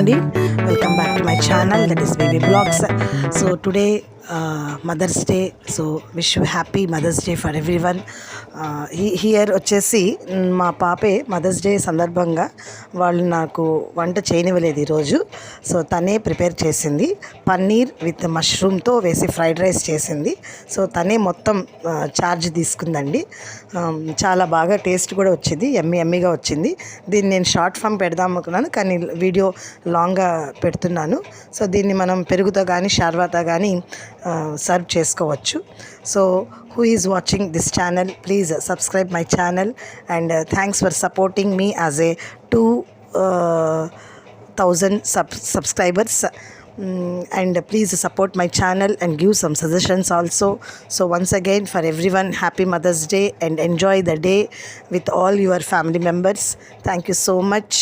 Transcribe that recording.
అండి, welcome back to my channel that is baby blogs. So today mother's day. So wish you happy mother's day for everyone. Here వచ్చేసి మా పాపే mothers day సందర్భంగా వాళ్ళు నాకు వంట చేయనివ్వలేదు ఈరోజు. సో తనే ప్రిపేర్ చేసింది, పన్నీర్ విత్ మష్రూమ్తో వేసి ఫ్రైడ్ రైస్ చేసింది. సో తనే మొత్తం ఛార్జ్ తీసుకుందండి. చాలా బాగా టేస్ట్ కూడా వచ్చింది, ఎమ్మీగా వచ్చింది. దీన్ని నేను షార్ట్ ఫామ్ పెడదాం అనుకున్నాను, కానీ వీడియో లాంగ్గా పెడుతున్నాను. సో దీన్ని మనం పెరుగుతో కానీ షార్వాతో కానీ సర్వ్ చేసుకోవచ్చు. So who is watching this channel, please subscribe my channel, and thanks for supporting me as a 2,000 subscribers. And please support my channel and give some suggestions also. So once again, for everyone, happy Mother's Day and enjoy the day with all your family members. Thank you so much.